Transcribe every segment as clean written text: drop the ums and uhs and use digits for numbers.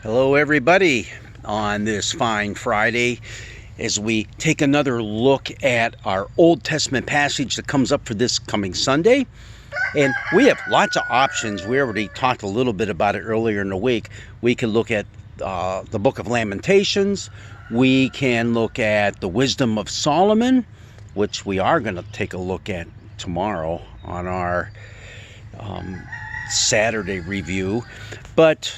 Hello, everybody, on this fine Friday as we take another look at our Old Testament passage that comes up for this coming Sunday. And we have lots of options. We already talked a little bit about it earlier in the week. We can look at the book of Lamentations. We can look at the wisdom of Solomon, which we are going to take a look at tomorrow on our Saturday review. But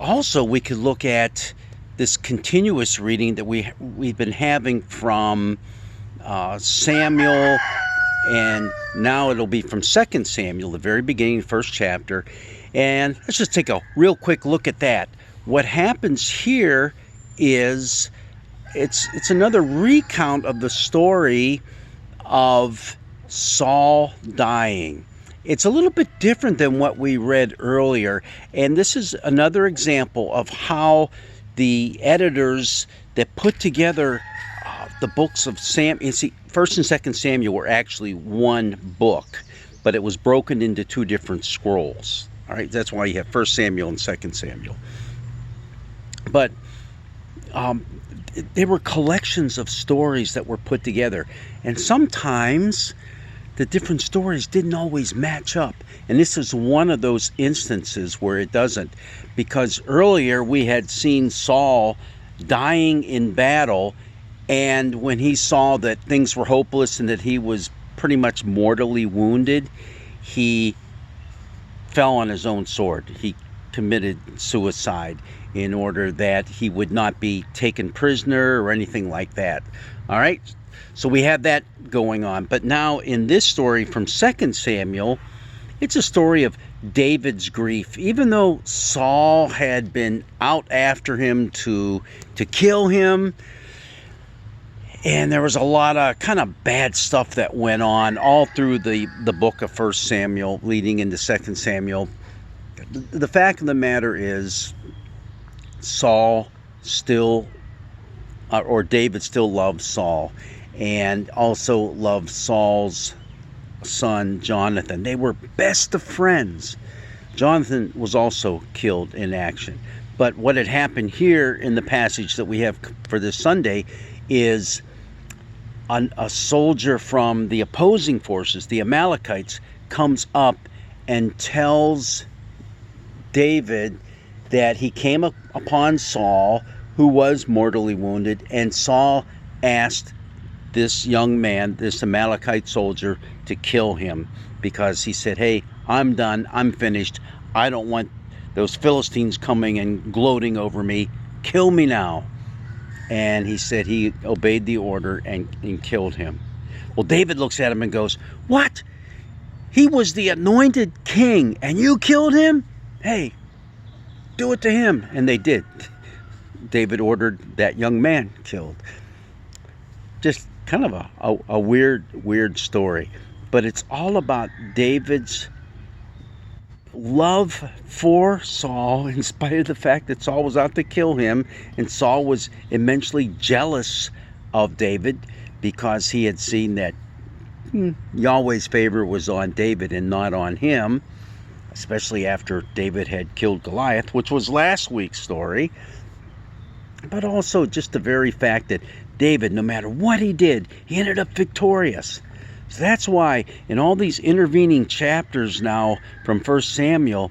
also, we could look at this continuous reading that we've been having from Samuel, and now it'll be from 2 Samuel, the very beginning, first chapter. And let's just take a real quick look at that. What happens here is it's another recount of the story of Saul dying. It's a little bit different than what we read earlier, and this is another example of how the editors that put together the books of Samuel, you see, 1st and 2nd Samuel were actually one book, but it was broken into two different scrolls. All right, that's why you have 1 Samuel and 2 Samuel. But they were collections of stories that were put together, and sometimes the different stories didn't always match up. And this is one of those instances where it doesn't. Because earlier we had seen Saul dying in battle, and when he saw that things were hopeless and that he was pretty much mortally wounded, he fell on his own sword. He committed suicide in order that he would not be taken prisoner or anything like that. All right? So we have that going on. But now in this story from 2 Samuel, it's a story of David's grief. Even though Saul had been out after him to kill him, and there was a lot of kind of bad stuff that went on all through the book of 1 Samuel leading into 2 Samuel. The fact of the matter is Saul still, or David still loved Saul, and also loved Saul's son Jonathan. They were best of friends. Jonathan was also killed in action. But what had happened here in the passage that we have for this Sunday is a soldier from the opposing forces, the Amalekites, comes up and tells David that he came upon Saul, who was mortally wounded, and Saul asked this young man, this Amalekite soldier, to kill him because he said, hey, I'm done, I'm finished, I don't want those Philistines coming and gloating over me, kill me now. And he said he obeyed the order and killed him. Well, David looks at him and goes, what? He was the anointed king and you killed him? Hey, do it to him. And they did. David ordered that young man killed. Just kind of a weird story. But it's all about David's love for Saul, in spite of the fact that Saul was out to kill him, and Saul was immensely jealous of David because he had seen that Yahweh's favor was on David and not on him, especially after David had killed Goliath, which was last week's story. But also just the very fact that David, no matter what he did, he ended up victorious. So that's why in all these intervening chapters now from 1 Samuel,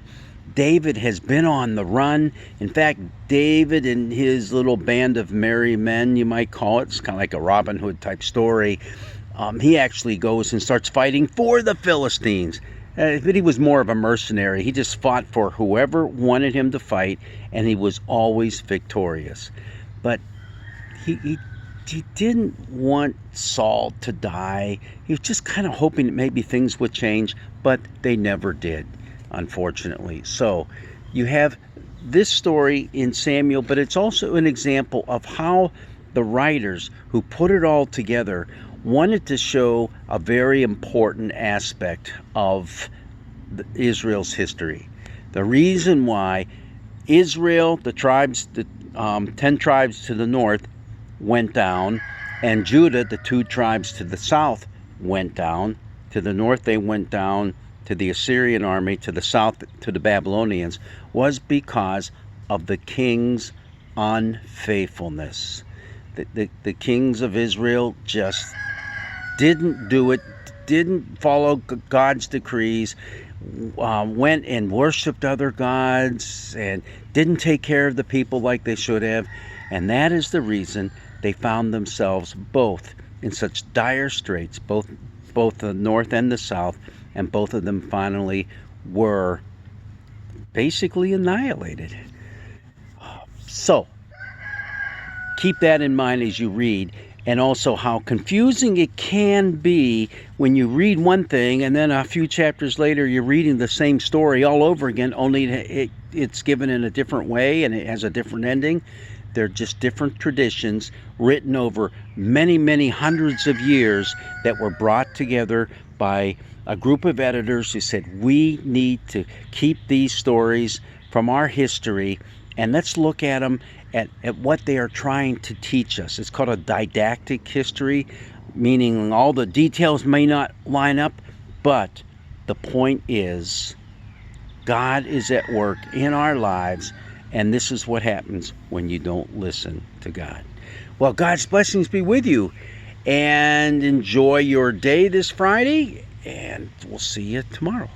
David has been on the run. In fact, David and his little band of merry men, you might call it, it's kind of like a Robin Hood type story. He actually goes and starts fighting for the Philistines. But he was more of a mercenary. He just fought for whoever wanted him to fight, and he was always victorious. But he didn't want Saul to die. He was just kind of hoping that maybe things would change, but they never did, unfortunately. So you have this story in Samuel, but it's also an example of how the writers who put it all together wanted to show a very important aspect of Israel's history. The reason why Israel, the tribes, the 10 tribes to the north, went down, and Judah, the 2 tribes to the south, went down. To the north they went down to the Assyrian army, to the south to the Babylonians, was because of the king's unfaithfulness. The kings of Israel just didn't do it, didn't follow God's decrees, went and worshiped other gods, and didn't take care of the people like they should have. And that is the reason they found themselves both in such dire straits, both the north and the south, and both of them finally were basically annihilated. So keep that in mind as you read, and also how confusing it can be when you read one thing and then a few chapters later you're reading the same story all over again, only it's given in a different way and it has a different ending. They're just different traditions written over many, many hundreds of years that were brought together by a group of editors who said, we need to keep these stories from our history and let's look at them at what they are trying to teach us. It's called a didactic history, meaning all the details may not line up, but the point is God is at work in our lives, and this is what happens when you don't listen to God. Well, God's blessings be with you, and enjoy your day this Friday, and we'll see you tomorrow.